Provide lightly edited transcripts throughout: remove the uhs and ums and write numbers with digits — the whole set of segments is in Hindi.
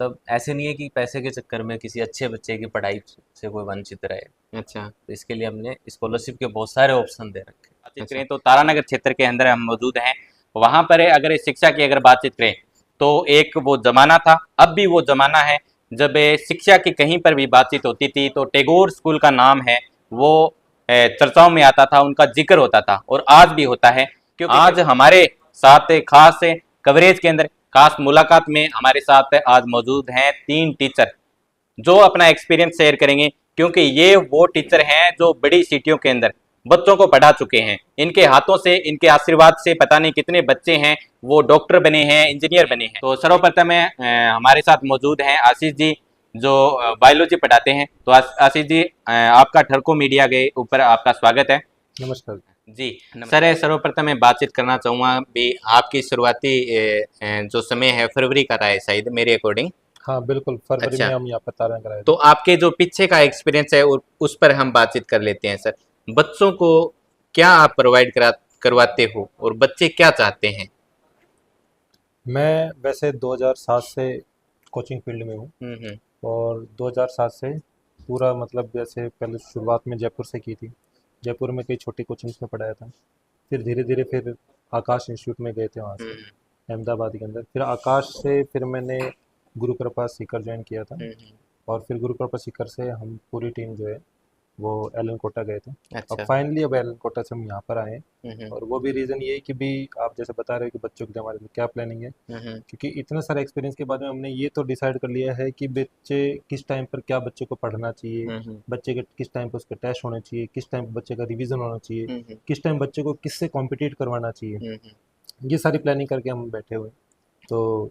मतलब ऐसे नहीं है कि पैसे के चक्कर में किसी अच्छे बच्चे की पढ़ाई से कोई वंचित रहे। अच्छा। तो इसके लिए हमने स्कॉलरशिप के बहुत सारे ऑप्शन दे रखे हैं। बातचीत करें तो तारानगर क्षेत्र के अंदर हम मौजूद हैं। वहाँ पर अगर शिक्षा की अगर बातचीत करें तो एक वो जमाना था, अब भी वो जमाना है जब शिक्षा की कहीं पर भी बातचीत होती थी तो टैगोर स्कूल का नाम है वो चर्चाओं में आता था, उनका जिक्र होता था और आज भी होता है। क्योंकि आज हमारे साथ खास कवरेज के अंदर, खास मुलाकात में हमारे साथ आज मौजूद हैं 3 टीचर जो अपना एक्सपीरियंस शेयर करेंगे, क्योंकि ये वो टीचर हैं जो बड़ी सिटियों के अंदर बच्चों को पढ़ा चुके हैं। इनके हाथों से, इनके आशीर्वाद से पता नहीं कितने बच्चे हैं वो डॉक्टर बने हैं, इंजीनियर बने हैं। तो सर्वप्रथम हमारे साथ मौजूद हैं आशीष जी जो बायोलॉजी पढ़ाते हैं। तो आशीष जी, आपका ठरको मीडिया के ऊपर आपका स्वागत है। नमस्कार जी सर, सर्वप्रथम मैं बातचीत करना चाहूँगा भी आपकी शुरुआती जो समय है फरवरी का रहा है शायद मेरे अकॉर्डिंग। हाँ बिल्कुल, फरवरी अच्छा, में हम यहाँ पर तारण कराए तो थे। आपके जो पीछे का एक्सपीरियंस है उस पर हम बातचीत कर लेते हैं सर। बच्चों को क्या आप प्रोवाइड करवाते हो और बच्चे क्या चाहते हैं? मैं वैसे 2007 से कोचिंग फील्ड में हूँ हम्म। और 2007 से पूरा मतलब जैसे पहले शुरुआत में जयपुर से की थी। जयपुर में कई छोटी कोचिंग्स में पढ़ाया था। फिर धीरे धीरे फिर आकाश इंस्टीट्यूट में गए थे वहाँ से, हम्म। अहमदाबाद के अंदर। फिर आकाश से फिर मैंने गुरु कृपा सीकर ज्वाइन किया था हम्म। और फिर गुरु कृपा सीकर से हम पूरी टीम जो है वो एलन कोटा गए थे। अब अच्छा। फाइनली अब एलन कोटा से हम यहाँ पर आए हैं हम्म। और वो भी रीज़न ये है कि भी आप जैसे बता रहे हो कि बच्चों के लिए हमारे लिए क्या प्लानिंग है, हम्म। क्योंकि इतने सारे एक्सपीरियंस के बाद में हमने ये तो डिसाइड कर लिया है कि बच्चे किस टाइम पर क्या बच्चे को पढ़ना चाहिए, हम्म। बच्चे के किस टाइम पर उसके टेस्ट होने चाहिए, किस टाइम पर बच्चे का रिवीजन होना चाहिए, हम्म। किस टाइम बच्चे को किससे कॉम्पिटिट करवाना चाहिए। हम्म। ये सारी प्लानिंग करके हम बैठे हुए हैं। तो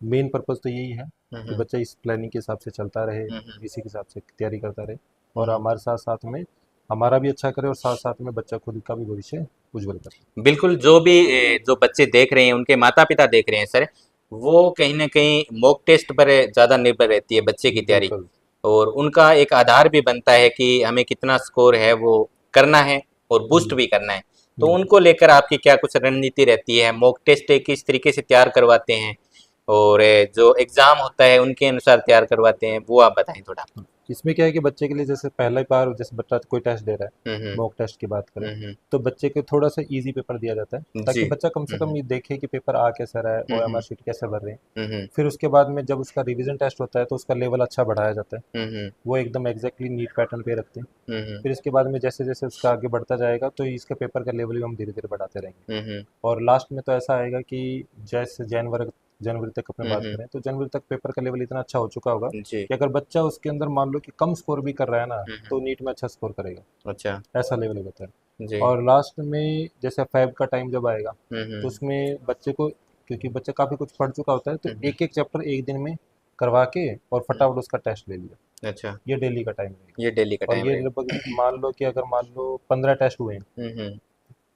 मेन पर्पज़ तो यही है कि हम्म। बच्चा इस प्लानिंग के हिसाब से चलता रहे, हम्म। इसी के हिसाब से तैयारी करता रहे और हमारे साथ साथ में हमारा भी अच्छा करे और साथ साथ में बच्चा खुद का भी भविष्य उज्जवल करे। बिल्कुल, जो भी जो बच्चे देख रहे हैं उनके माता पिता देख रहे हैं सर, वो कहीं ना कहीं मॉक टेस्ट पर ज़्यादा निर्भर रहती है बच्चे की तैयारी, बिल्कुल। और उनका एक आधार भी बनता है कि हमें कितना स्कोर है वो करना है और बूस्ट भी करना है। तो बिल्कुल। उनको लेकर आपकी क्या कुछ रणनीति रहती है? मॉक टेस्ट किस तरीके से तैयार करवाते हैं और जो एग्ज़ाम होता है उनके अनुसार तैयार करवाते हैं, वो आप बताएं थोड़ा। इसमें क्या है कि बच्चे के लिए जैसे पहला बार जैसे बच्चा कोई टेस्ट दे रहा है, हम्म। मॉक टेस्ट की बात करें, हम्म। तो बच्चे को थोड़ा सा इजी पेपर दिया जाता है जी। ताकि बच्चा कम से कम ये देखे कि पेपर आ कैसा रहा है, हम्म। ओएमआर शीट कैसे भर रहे हैं। हम्म। फिर उसके बाद में जब उसका रिवीजन टेस्ट होता है तो उसका लेवल अच्छा बढ़ाया जाता है, हम्म। वो एकदम एग्जैक्टली नीट पैटर्न पे रखते हैं। हम्म। फिर इसके बाद में जैसे जैसे उसका आगे बढ़ता जाएगा तो इसके पेपर का लेवल भी हम धीरे धीरे बढ़ाते रहेंगे हम्म। और लास्ट में तो ऐसा आएगा कि जैसे जनवरी जनवरी तक अपने बात हम्म। करें तो जनवरी तक पेपर का लेवल इतना अच्छा हो चुका होगा जी। कि अगर बच्चा उसके अंदर मान लो कि कम स्कोर भी कर रहा है ना हम्म। तो नीट में अच्छा स्कोर करेगा, अच्छा। ऐसा लेवल होता है। जी। और लास्ट में जैसे फैब का टाइम जब आएगा तो हम्म। उसमें बच्चे को, क्योंकि बच्चा काफ़ी कुछ पढ़ चुका होता है, तो हम्म। एक एक चैप्टर एक दिन में करवा के और फटाफट उसका टेस्ट ले लिया। अच्छा, ये डेली का टाइम रहेगा। ये डेली का और टाइम ये रहेगा। लगभग मान लो कि अगर मान लो 15 टेस्ट हुए हैं हम्म।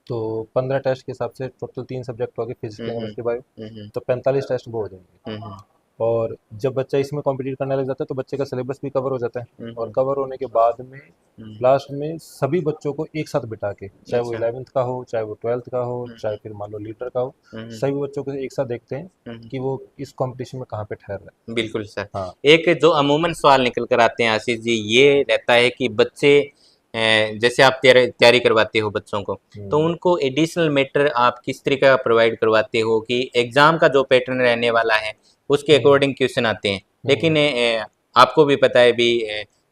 तो 15 टेस्ट के हिसाब से टोटल 3 सब्जेक्ट हो गए, फिजिक्स हम्म। केमिस्ट्री बायो, हम्म। तो 45 टेस्ट वो हो जाएंगे। हम्म। और जब बच्चा इसमें कॉम्पिटिट करने लग जाता है तो बच्चे का सिलेबस भी कवर हो जाता है और हम्म। कवर होने के बाद में हम्म। लास्ट में सभी बच्चों को एक साथ बिठा के, चाहे वो अच्छा। 11th का हो, चाहे वो 12th का हो, चाहे हम्म। फिर मान लो लीडर का हो, हम्म। सभी बच्चों को एक साथ देखते हैं हम्म। कि वो इस कंपटीशन में कहाँ पे ठहर रहा बिल्कुल सर। है। हाँ एक जो अमूमन सवाल निकल कर आते हैं आशीष जी, ये रहता है कि बच्चे जैसे आप तैयारी करवाते हो बच्चों को, तो हम्म, उनको एडिशनल मैटर आप किस तरीके का प्रोवाइड करवाते हो कि एग्जाम का जो पैटर्न रहने वाला है उसके हम्म, अकॉर्डिंग क्वेश्चन आते हैं, लेकिन हम्म, आपको भी पता है भी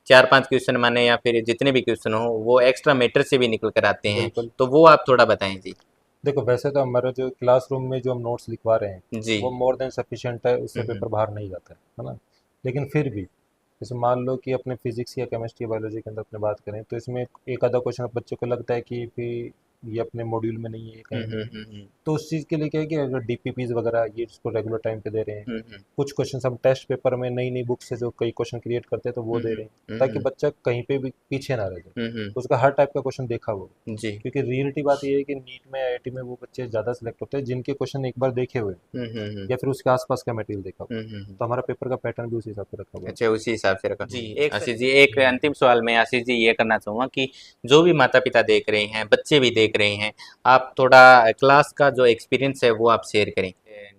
4-5 क्वेश्चन माने या फिर जितने भी क्वेश्चन हो वो एक्स्ट्रा मैटर से भी निकल कर आते हैं, बिल्कुल। तो वो आप थोड़ा बताएं जी। देखो वैसे तो हमारा जो क्लासरूम में जो हम नोट्स लिखवा रहे हैं जी। वो मोर देन सफिशिएंट है, उससे हम्म। पेपर बाहर नहीं जाता है ना। लेकिन फिर भी जैसे मान लो कि अपने फिजिक्स या केमिस्ट्री या बायोलॉजी के अंदर अपने बात करें तो इसमें एक आधा क्वेश्चन बच्चे को लगता है कि भी ये अपने मॉड्यूल में नहीं है, कहीं नहीं है, हम्म। तो उस चीज़ के लिए क्या है कि अगर डीपीपीज वगैरह ये इसको रेगुलर टाइम पे दे रहे हैं। हम्म। कुछ क्वेश्चन हम टेस्ट पेपर में नई नई बुक से जो कई क्वेश्चन क्रिएट करते हैं तो वो दे रहे हैं ताकि हम्म। बच्चा कहीं पे भी पीछे ना रह जाए, हम्म। उसका हर टाइप का क्वेश्चन देखा हो। जी। क्योंकि रियलिटी बात ये है कि नीट में आईआईटी में वो बच्चे ज़्यादा सेलेक्ट होते हैं जिनके क्वेश्चन एक बार देखे हुए हैं हम्म। या फिर उसके आसपास का मटेरियल देखा हो। हम्म। तो हमारा पेपर का पैटर्न भी उसी हिसाब से रखा हुआ है। अच्छा, उसी हिसाब से रखा जी। एक आशीष जी, एक हम्म, अंतिम सवाल मैं आशीष जी ये करना चाहूँगा कि जो भी माता पिता देख रहे हैं, बच्चे भी देख रहे हैं, आप थोड़ा क्लास का जो एक्सपीरियंस है वो आप शेयर करें।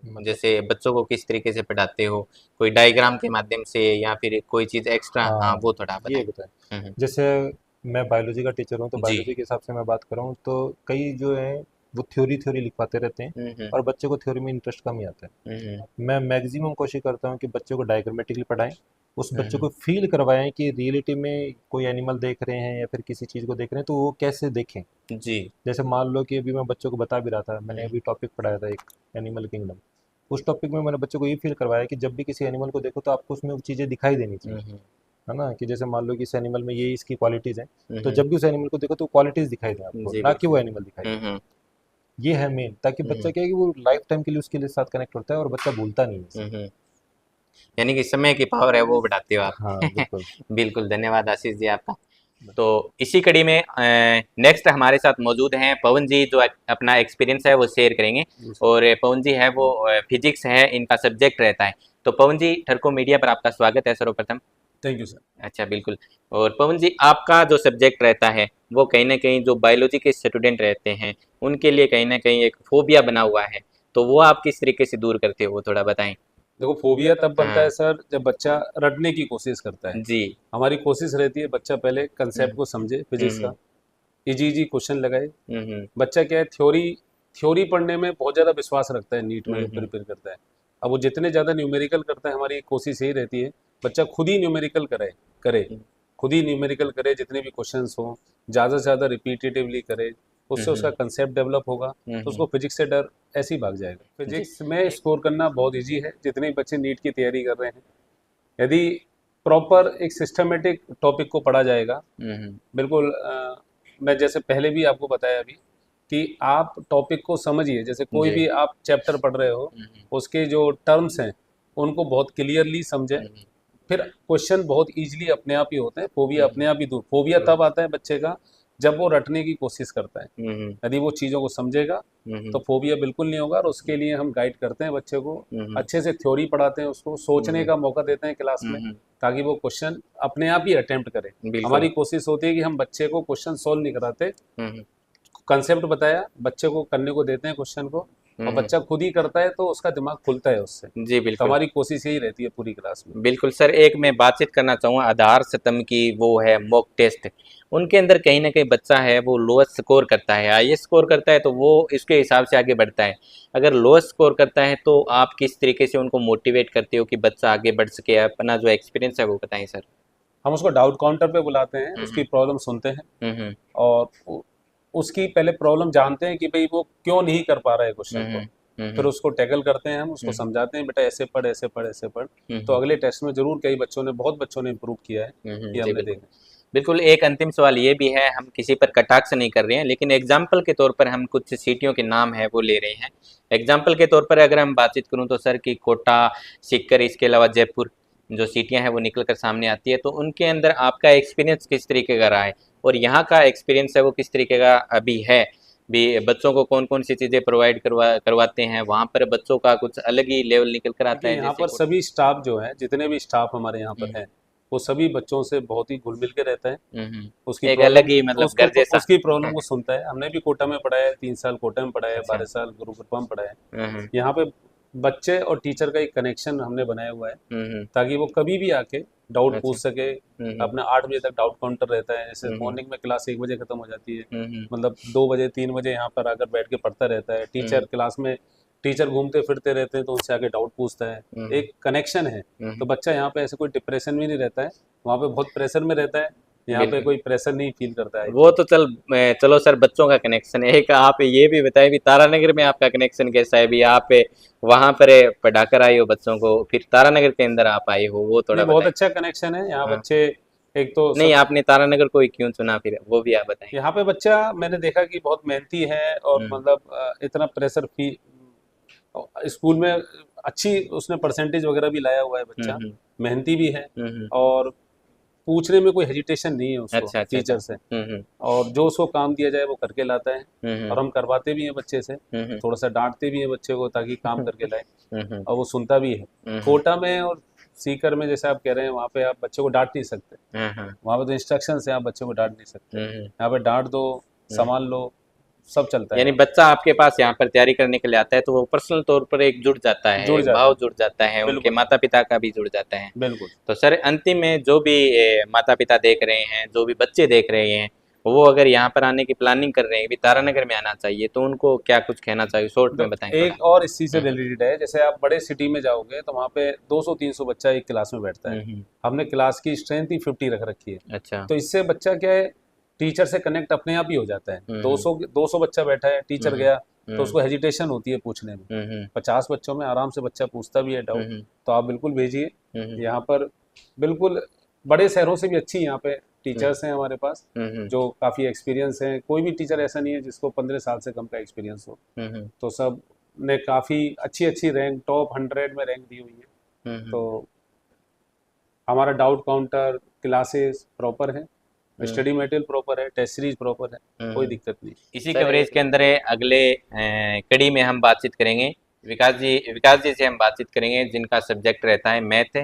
मतलब जैसे बच्चों को किस तरीके से पढ़ाते हो, कोई डायग्राम के माध्यम से या फिर कोई चीज़ एक्स्ट्रा, हाँ हाँ, वो थोड़ा ये बताएं। बताएं। हम्म। जैसे मैं बायोलॉजी का टीचर हूँ, तो जी। बायोलॉजी के हिसाब से मैं बात कर रहा हूँ, तो कई जो हैं वो थ्योरी थ्योरी लिखवाते रहते हैं, हम्म। और बच्चे को थ्योरी में इंटरेस्ट कम ही आता है। हम्म। मैं मैक्सिमम कोशिश करता हूँ कि बच्चे को डायग्रामेटिकली पढ़ाएं, उस बच्चे हम्म। को फील करवाएं कि रियलिटी में कोई एनिमल देख रहे हैं या फिर किसी चीज़ को देख रहे हैं तो वो कैसे देखें। जी। जैसे मान लो कि अभी मैं बच्चों को बता भी रहा था, मैंने हम्म। अभी टॉपिक पढ़ाया था एक, एनिमल किंगडम। उस टॉपिक में मैंने बच्चों को ये फील करवाया कि जब भी किसी एनिमल को देखो तो आपको उसमें वो चीज़ें दिखाई देनी चाहिए, हम्म। है ना, कि जैसे मान लो कि इस एनिमल में ये इसकी क्वालिटीज़ हैं, तो हम्म। जब भी उस एनिमल को देखो तो क्वालिटीज़ दिखाई दें आपको, जी ना कि बिल्कुल। वो एनिमल दिखाई दे। हम्म। ये है मेन, ताकि बच्चा हम्म। क्या है कि वो लाइफ टाइम के लिए उसके लिए साथ कनेक्ट होता है और बच्चा भूलता नहीं है इसे। हम्म। यानी कि समय की पावर है वो बढ़ाते हो आप। हाँ बिल्कुल। बिल्कुल, धन्यवाद आशीष जी आपका। तो इसी कड़ी में नेक्स्ट हमारे साथ मौजूद हैं पवन जी, जो अपना एक्सपीरियंस है वो शेयर करेंगे। जी सर। और पवन जी है वो फिजिक्स है इनका सब्जेक्ट रहता है। तो पवन जी, ठरको मीडिया पर आपका स्वागत है सर्वप्रथम। Thank you sir. अच्छा बिल्कुल। और पवन जी, आपका जो सब्जेक्ट रहता है वो कहीं ना कहीं जो बायोलॉजी के स्टूडेंट रहते हैं उनके लिए कहीं ना कहीं एक फोबिया बना हुआ है, तो वो आप किस तरीके से दूर करते हो वो थोड़ा बताएं। देखो, फोबिया तब बनता हाँ। है सर जब बच्चा रटने की कोशिश करता है। जी। हमारी कोशिश रहती है बच्चा पहले कंसेप्ट हम्म। को समझे फिजिक्स हम्म। का, इजी इजी क्वेश्चन लगाए। हम्म। बच्चा क्या है, थ्योरी थ्योरी पढ़ने में बहुत ज़्यादा विश्वास रखता है, नीट में हम्म। प्रिपेयर करता है। अब वो जितने ज़्यादा न्यूमेरिकल करता है, हमारी कोशिश यही रहती है बच्चा खुद ही न्यूमेरिकल करे करे हम्म। खुद ही न्यूमेरिकल करे, जितने भी क्वेश्चंस हों ज़्यादा से ज़्यादा रिपीटेटिवली करे, उससे उसका हम्म। कंसेप्ट डेवलप होगा। तो हम्म। उसको फिजिक्स से डर ऐसे ही भाग जाएगा। जी। फिजिक्स में स्कोर करना बहुत ईजी है, जितने भी बच्चे नीट की तैयारी कर रहे हैं। यदि प्रॉपर एक सिस्टमेटिक टॉपिक को पढ़ा जाएगा, हम्म। बिल्कुल मैं जैसे पहले भी आपको बताया अभी कि आप टॉपिक को समझिए। जैसे कोई जी। भी आप चैप्टर पढ़ रहे हो, हम्म। उसके जो टर्म्स हैं उनको बहुत क्लियरली समझें। हम्म। फिर क्वेश्चन बहुत इजीली अपने आप ही होते हैं, फोबिया हम्म। अपने आप ही दूर। फोबिया हम्म। तब आता है बच्चे का जब वो रटने की कोशिश करता है। हम्म। यदि वो चीज़ों को समझेगा तो हम्म। फोबिया बिल्कुल नहीं होगा। और उसके लिए हम गाइड करते हैं बच्चे को, हम्म। अच्छे से थ्योरी पढ़ाते हैं, उसको सोचने हम्म। का मौका देते हैं क्लास में, हम्म। ताकि वो क्वेश्चन अपने आप ही अटेम्प्ट करे। बिल्कुल। हमारी कोशिश होती है कि हम बच्चे को क्वेश्चन सॉल्व नहीं कराते, हम्म। कंसेप्ट बताया, बच्चे को करने को देते हैं क्वेश्चन को, और हम्म। बच्चा खुद ही करता है तो उसका दिमाग खुलता है उससे। जी तो बिल्कुल। हमारी कोशिश यही रहती है पूरी क्लास में। बिल्कुल सर, एक मैं बातचीत करना चाहूँगा आधार सतम की, वो है मॉक टेस्ट। उनके अंदर कहीं ना कहीं बच्चा है वो लोएस्ट स्कोर करता है, हाईएस्ट स्कोर करता है तो वो इसके हिसाब से आगे बढ़ता है। अगर लोएस्ट स्कोर करता है तो आप किस तरीके से उनको मोटिवेट करते हो कि बच्चा आगे बढ़ सके? अपना जो एक्सपीरियंस है वो बताएं सर। हम उसको डाउट काउंटर पे बुलाते हैं, उसकी हम्म। प्रॉब्लम सुनते हैं, हम्म। और उसकी पहले प्रॉब्लम जानते हैं कि भाई वो क्यों नहीं कर पा रहा है क्वेश्चन को। हम्म। फिर हम्म। उसको टैकल करते हैं, हम उसको हम्म। समझाते हैं, बेटा ऐसे पढ़ ऐसे पढ़ ऐसे पढ़। तो हम्म। अगले टेस्ट में जरूर कई बच्चों ने, बहुत बच्चों ने इम्प्रूव किया है, ये जी हमने बिल्कुल। देखा। बिल्कुल, एक अंतिम सवाल ये भी है, हम किसी पर कटाक्ष नहीं कर रहे हैं लेकिन एग्जाम्पल के तौर पर हम कुछ सिटियों के नाम है वो ले रहे हैं। एग्जाम्पल के तौर पर अगर हम बातचीत करूं तो सर की कोटा, सीकर, इसके अलावा जयपुर, जो सिटियां हैं वो निकल कर सामने आती है। तो उनके अंदर आपका एक्सपीरियंस किस तरीके का रहा है और यहाँ का एक्सपीरियंस है वो किस तरीके का अभी है? भी बच्चों को कौन कौन सी चीज़ें प्रोवाइड करवाते हैं वहाँ पर? बच्चों का कुछ अलग ही लेवल निकल कर आता देखिए, है यहाँ जैसे पर कोटा। सभी स्टाफ जो है, जितने भी स्टाफ हमारे यहाँ पर है, वो सभी बच्चों से बहुत ही घुल मिल के रहता है। उसकी एक प्रॉब्लम अलग ही मतलब उसको घर जैसा। उसकी प्रॉब्लम को सुनता है। हमने भी कोटा में पढ़ा है, 3 साल कोटा में पढ़ा है, अच्छा। 12 साल गुरुकुलम में पढ़ा है। हम्म। यहाँ पे बच्चे और टीचर का एक कनेक्शन हमने बनाया हुआ है, हम्म। ताकि वो कभी भी आके डाउट अच्छा। पूछ सके। हम्म। अपना 8 बजे तक डाउट काउंटर रहता है। जैसे हम्म। मॉर्निंग में क्लास 1 बजे खत्म हो जाती है, हम्म। मतलब 2 बजे 3 बजे यहाँ पर आकर बैठ के पढ़ता रहता है। टीचर क्लास में, टीचर घूमते फिरते रहते हैं तो उनसे आके डाउट पूछता है। हम्म। एक कनेक्शन है। तो हम्म। बच्चा यहाँ पे ऐसे कोई डिप्रेशन में नहीं रहता है, वहाँ पे बहुत प्रेशर में रहता है, यहाँ पे बिल्कुल। कोई प्रेशर नहीं फील करता है। वो तो चलो सर, बच्चों का कनेक्शन है। एक आप ये भी बताएं भी तारानगर में आपका कनेक्शन कैसा है? भी आप वहां पर पढ़ाकर आए हो बच्चों को, फिर तारानगर के अंदर आप आए हो, वो थोड़ा नहीं, बहुत बताएं। अच्छा कनेक्शन है यहाँ हाँ। बच्चे। एक तो नहीं, सब, आपने तारानगर को ही क्यों चुना फिर वो भी आप बताएं। यहाँ पे बच्चा मैंने देखा कि बहुत मेहनती है, और हम्म। मतलब इतना प्रेशर फी स्कूल में अच्छी उसने परसेंटेज वगैरह भी लाया हुआ है बच्चा, हम्म। मेहनती भी है, हम्म। और पूछने में कोई हेजिटेशन नहीं है उसको अच्छा अच्छा अच्छा। टीचर से। हम्म। और जो उसको काम दिया जाए वो करके लाता है, हम्म। और हम करवाते भी हैं बच्चे से, हम्म। थोड़ा सा डांटते भी हैं बच्चे को ताकि काम करके लाए, हम्म। और वो सुनता भी है। हम्म। कोटा में और सीकर में जैसे आप कह रहे हैं, वहाँ पे आप बच्चे को डांट नहीं सकते। हाँ हाँ। वहाँ पे तो इंस्ट्रक्शन है, आप बच्चे को डांट नहीं सकते। हम्म। यहाँ पे डांट दो, संभाल लो, सब चलता है। यानी बच्चा आपके पास यहाँ पर तैयारी करने के लिए आता है तो वो पर्सनल तौर पर एक जुड़ जाता है, जुड़ एक जाता भाव है। जुड़ जाता है, उनके बिल्कुल माता पिता का भी जुड़ जाता है। बिल्कुल। तो सर अंतिम में जो भी माता पिता देख रहे हैं, जो भी बच्चे देख रहे हैं, वो अगर यहाँ पर आने की प्लानिंग कर रहे हैं भी तारानगर में आना चाहिए, तो उनको क्या कुछ कहना चाहिए, शॉर्ट में बताएं थोड़ा। एक और इस चीज से हम्म, रिलेटेड है, जैसे आप बड़े सिटी में जाओगे तो वहाँ पे 200-300 बच्चा एक क्लास में बैठता है। हमने क्लास की स्ट्रेंथ ही 50 रख रखी है। अच्छा। तो इससे बच्चा क्या है, टीचर से कनेक्ट अपने आप ही हो जाता है। 200 बच्चा बैठा है, टीचर गया तो उसको हेजिटेशन होती है पूछने में। 50 बच्चों में आराम से बच्चा पूछता भी है डाउट। तो आप बिल्कुल भेजिए। यहाँ पर बिल्कुल बड़े शहरों से भी अच्छी यहाँ पे टीचर्स हैं हमारे पास, जो काफ़ी एक्सपीरियंस हैं। कोई भी टीचर ऐसा नहीं है जिसको 15 साल से कम का एक्सपीरियंस हो। तो सब ने काफ़ी अच्छी अच्छी रैंक, टॉप 100 में रैंक दी हुई है। तो हमारा डाउट काउंटर, क्लासेस प्रॉपर है, स्टडी मटेरियल प्रॉपर है, टेस्ट सीरीज प्रॉपर है, कोई दिक्कत नहीं। इसी कवरेज के अंदर अगले कड़ी में हम बातचीत करेंगे विकास जी से हम बातचीत करेंगे जिनका सब्जेक्ट रहता है मैथ।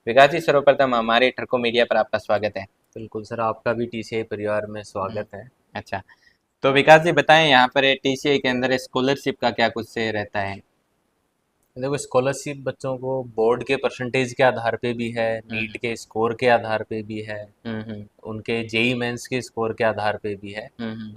विकास जी, सर्वप्रथम हमारे ठरको मीडिया पर आपका स्वागत है। बिल्कुल सर, आपका भी टीसीआई परिवार में स्वागत है। अच्छा, तो विकास जी बताएं यहाँ पर टीसीआई के अंदर स्कॉलरशिप का क्या कुछ से रहता है? देखो, स्कॉलरशिप बच्चों को बोर्ड के परसेंटेज के आधार पे भी है, नीट के स्कोर के आधार पे भी है, उनके जेई मेंस के स्कोर के आधार पे भी है।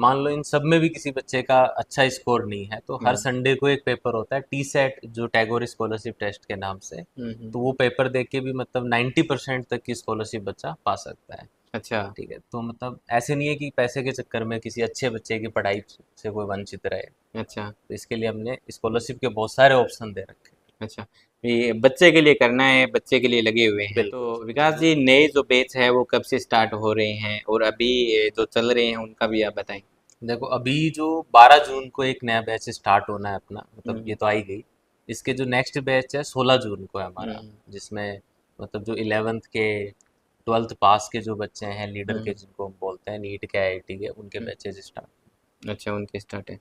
मान लो इन सब में भी किसी बच्चे का अच्छा स्कोर नहीं है तो हर संडे को एक पेपर होता है टीसेट, जो टैगोर स्कॉलरशिप टेस्ट के नाम से। तो वो पेपर देख के भी मतलब 90% तक की स्कॉलरशिप बच्चा पा सकता है। अच्छा, ठीक है, तो मतलब ऐसे नहीं है कि पैसे के चक्कर में किसी अच्छे बच्चे की पढ़ाई से कोई वंचित रहे। अच्छा, तो इसके लिए हमने स्कॉलरशिप के बहुत सारे ऑप्शन दे रखे हैं। अच्छा, ये बच्चे के लिए करना है, बच्चे के लिए लगे हुए हैं। बिल्कुल। तो विकास जी, नए जो बैच है वो कब से स्टार्ट हो रहे हैं और अभी जो चल रहे हैं उनका भी आप बताएं। देखो, अभी जो 12 जून को एक नया बैच स्टार्ट होना है अपना, मतलब ये तो आई गई। इसके जो नेक्स्ट बैच है 16 जून को है हमारा, जिसमें मतलब जो 11th के 12th पास के जो बच्चे हैं, लीडर के जिनको हम बोलते हैं, नीट के, आईआईटी के, उनके बैचेज स्टार्ट। अच्छा, उनके स्टार्ट है।